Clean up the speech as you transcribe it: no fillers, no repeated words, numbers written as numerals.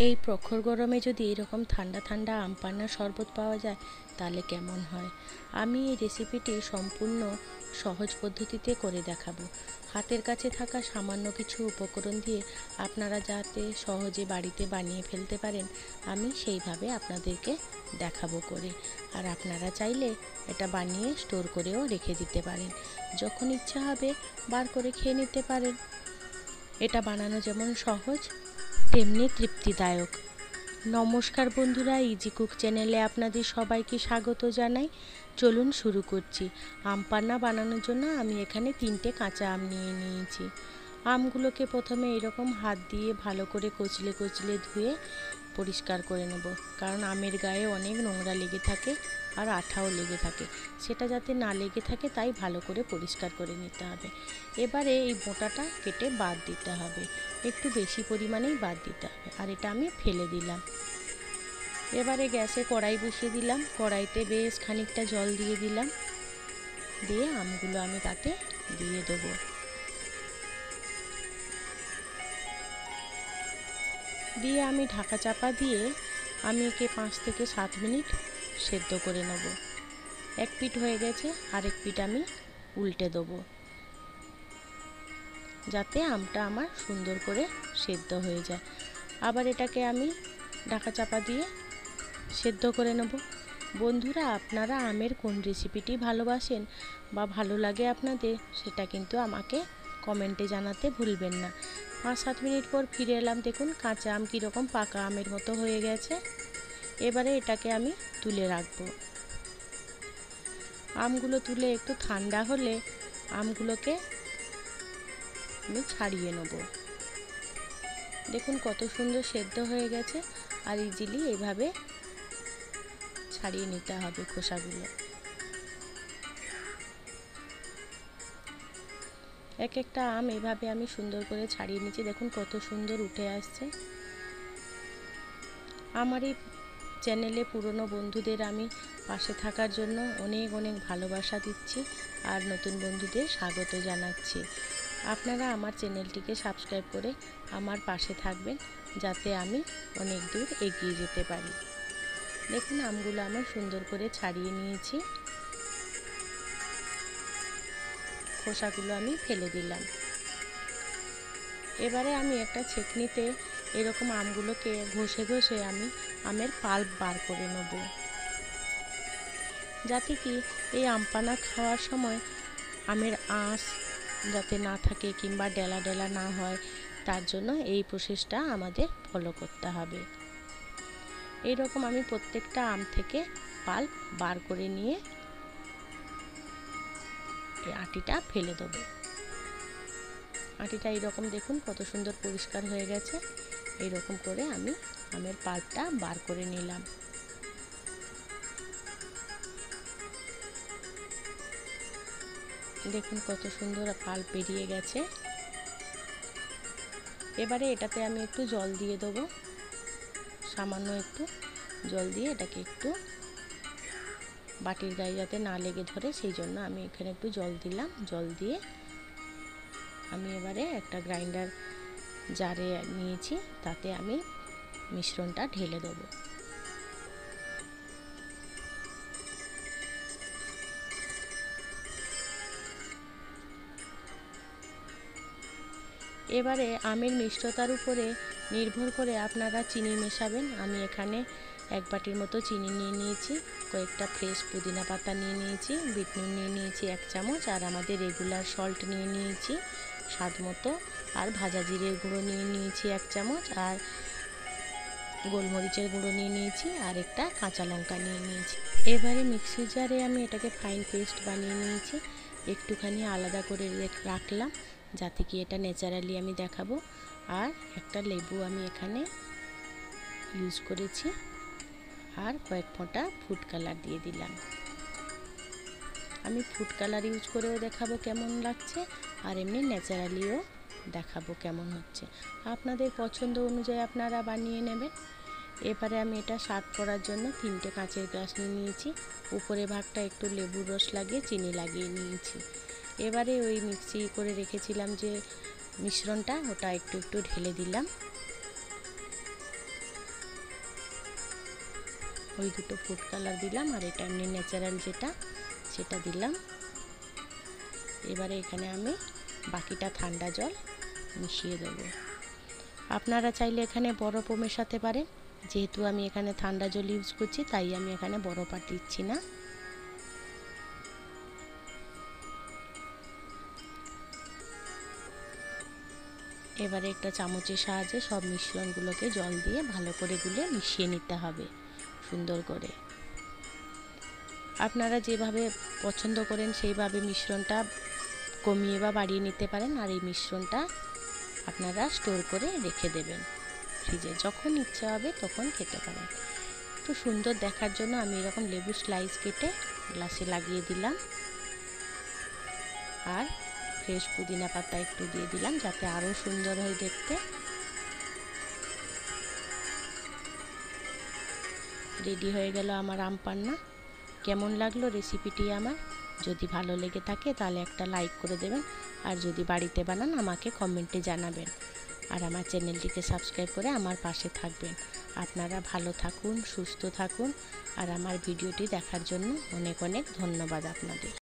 এই প্রখর গরমে যদি এরকম ঠান্ডা ঠান্ডা আম পান্নার শরবত পাওয়া যায় তাহলে কেমন হয়। আমি এই রেসিপিটি সম্পূর্ণ সহজ পদ্ধতিতে করে দেখাবো। হাতের কাছে থাকা সামান্য কিছু উপকরণ দিয়ে আপনারা যাতে সহজে বাড়িতে বানিয়ে ফেলতে পারেন, আমি সেইভাবে আপনাদেরকে দেখাবো করে। আর আপনারা চাইলে এটা বানিয়ে স্টোর করেও রেখে দিতে পারেন, যখন ইচ্ছা হবে বার করে খেয়ে নিতে পারেন। এটা বানানো যেমন সহজ তেমনি তৃপ্তিদায়ক। নমস্কার বন্ধুরা, ইজি কুক চ্যানেলে আপনাদের সবাইকে স্বাগত জানাই। চলুন শুরু করছি। আম পান্না বানানোর জন্য আমি এখানে 3টে কাঁচা আম নিয়ে নিয়েছি। আমগুলোকে প্রথমে এরকম হাত দিয়ে ভালো করে কচলে কচলে ধুয়ে পরিষ্কার করে নেব, কারণ আমের গায়ে অনেক নোংরা লেগে থাকে আর আঠাও লেগে থাকে। সেটা যাতে না লেগে থাকে তাই ভালো করে পরিষ্কার করে নিতে হবে। এবারে এই বোঁটাটা কেটে বাদ দিতে হবে, একটু বেশি পরিমাণেই বাদ দিতে হবে। আর এটা আমি ফেলে দিলাম। এবারে গ্যাসে কড়াই বসিয়ে দিলাম, কড়াইতে বেশ খানিকটা জল দিয়ে দিলাম, দিয়ে আমগুলো আমি তাতে দিয়ে দেবো। দিয়ে আমি ঢাকা চাপা দিয়ে আমি একে 5 থেকে 7 মিনিট সেদ্ধ করে নেব। এক পিঠ হয়ে গেছে, আরেক পিঠ আমি উল্টে দেবো, যাতে আমটা আমার সুন্দর করে সেদ্ধ হয়ে যায়। আবার এটাকে আমি ঢাকা চাপা দিয়ে সেদ্ধ করে নেব। বন্ধুরা, আপনারা আমের কোন রেসিপিটি ভালোবাসেন বা ভালো লাগে আপনাদের, সেটা কিন্তু আমাকে কমেন্টে জানাতে ভুলবেন না। 5-7 মিনিট পর ফিরে এলাম, দেখুন কাঁচা আম কীরকম পাকা আমের মতো হয়ে গেছে। এবারে এটাকে আমি তুলে রাখবো। আমগুলো তুলে একটু ঠান্ডা হলে আমগুলোকে আমি ছাড়িয়ে নেব। দেখুন কত সুন্দর সেদ্ধ হয়ে গেছে। আর ইজিলি এইভাবে ছাড়িয়ে নিতে হবে খোসাগুলো। এক একটা আম এইভাবে আমি সুন্দর করে ছাড়িয়ে নিচ্ছি, দেখুন কত সুন্দর উঠে আসছে। আমার এই চ্যানেলে পুরনো বন্ধুদের আমি পাশে থাকার জন্য অনেক অনেক ভালোবাসা দিচ্ছি, আর নতুন বন্ধুদের স্বাগত জানাচ্ছি। আপনারা আমার চ্যানেলটিকে সাবস্ক্রাইব করে আমার পাশে থাকবেন, যাতে আমি অনেক দূর এগিয়ে যেতে পারি। দেখুন আমগুলো আমার সুন্দর করে ছাড়িয়ে নিয়েছি, খোসাগুলো আমি ফেলে দিলাম। এবারে আমি একটা ছেঁকনিতে এরকম আমগুলোকে ঘষে ঘষে আমি আমের পাল্প বার করে নেব, যাতে কি এই আম পান্না খাওয়ার সময় আমের আঁশ যাতে না থাকে কিংবা ডেলা ডেলা না হয়, তার জন্য এই প্রসেসটা আমাদের ফলো করতে হবে। এইরকম আমি প্রত্যেকটা আম থেকে পাল্প বার করে নিয়ে এই আটিটা ফেলে দেবো। আটিটা এইরকম দেখুন কত সুন্দর পরিষ্কার হয়ে গেছে। এইরকম করে আমি আমের পাল্পটা বার করে নিলাম। দেখুন কত সুন্দর পাল্প বেরিয়ে গেছে। এবারে এটাতে আমি একটু জল দিয়ে দেবো, সামান্য একটু জল দিয়ে এটাকে একটু বাটির গায়ে যাতে না লেগে ধরে, সেই জন্য আমি এখানে একটু জল দিলাম। জল দিয়ে আমি এবারে একটা গ্রাইন্ডার জারে নিয়েছি, তাতে আমি মিশ্রণটা ঢেলে দেবো। এবারে আমের মিষ্টতার উপরে নির্ভর করে আপনারা চিনি মেশাবেন। আমি এখানে 1 বাটির মতো চিনি নিয়ে নিয়েছি, কয়েকটা ফ্রেশ পুদিনা পাতা নিয়ে নিয়েছি, বিট নুন নিয়ে নিয়েছি 1 চামচ, আর আমাদের রেগুলার সল্ট নিয়ে নিয়েছি স্বাদ মতো, আর ভাজা জিরের গুঁড়ো নিয়ে নিয়েছি 1 চামচ, আর গোলমরিচের গুঁড়ো নিয়ে নিয়েছি, আর একটা কাঁচা লঙ্কা নিয়ে নিয়েছি। এবারে মিক্সির জারে আমি এটাকে ফাইন পেস্ট বানিয়ে নিয়েছি। একটুখানি আলাদা করে রাখলাম, যাতে কি এটা ন্যাচারালি আমি দেখাবো। আর একটা লেবু আমি এখানে ইউজ করেছি, আর কয়েক ফোঁটা ফুড কালার দিয়ে দিলাম। আমি ফুড কালার ইউজ করেও দেখাবো কেমন লাগছে, আর এমনি ন্যাচারালিও দেখাবো কেমন হচ্ছে। আপনাদের পছন্দ অনুযায়ী আপনারা বানিয়ে নেবেন। এবারে আমি এটা সার্ভ করার জন্য 3টে কাঁচের গ্লাস নিয়ে নিয়েছি। উপরে ভাগটা একটু লেবুর রস লাগিয়ে চিনি লাগিয়ে নিয়েছি। এবারে ওই মিক্সি করে রেখেছিলাম যে মিশ্রণটা, ওটা একটু একটু ঢেলে দিলাম। ওই দুটো ফুড কালার দিলাম, আর এটা এমনি ন্যাচারাল যেটা সেটা দিলাম। এবারে এখানে আমি বাকিটা ঠান্ডা জল মিশিয়ে দেবো। আপনারা চাইলে এখানে বরফও মেশাতে পারেন, যেহেতু আমি এখানে ঠান্ডা জল ইউজ করছি তাই আমি এখানে বরফ আর দিচ্ছি না। এবারে একটা চামচের সাহায্যে সব মিশ্রণগুলোকে জল দিয়ে ভালো করে গুলে মিশিয়ে নিতে হবে সুন্দর করে। আপনারা যেভাবে পছন্দ করেন সেইভাবে মিশ্রণটা কমিয়ে বা বাড়িয়ে নিতে পারেন। আর এই মিশ্রণটা আপনারা স্টোর করে রেখে দেবেন ফ্রিজে, যখন ইচ্ছা হবে তখন খেতে পারেন। একটু সুন্দর দেখার জন্য আমি এরকম লেবু স্লাইস কেটে গ্লাসে লাগিয়ে দিলাম, আর ফ্রেশ পুদিনা পাতা একটু দিয়ে দিলাম যাতে আরও সুন্দর হয় দেখতে। রেডি হয়ে গেল আমার আম পান্না। কেমন লাগলো রেসিপিটি আমার? যদি ভালো লেগে থাকে তাহলে একটা লাইক করে দেবেন, আর যদি বাড়িতে বানান আমাকে কমেন্টে জানাবেন, আর আমার চ্যানেলটিকে সাবস্ক্রাইব করে আমার পাশে থাকবেন। আপনারা ভালো থাকুন, সুস্থ থাকুন, আর আমার ভিডিওটি দেখার জন্য অনেক অনেক ধন্যবাদ আপনাদের।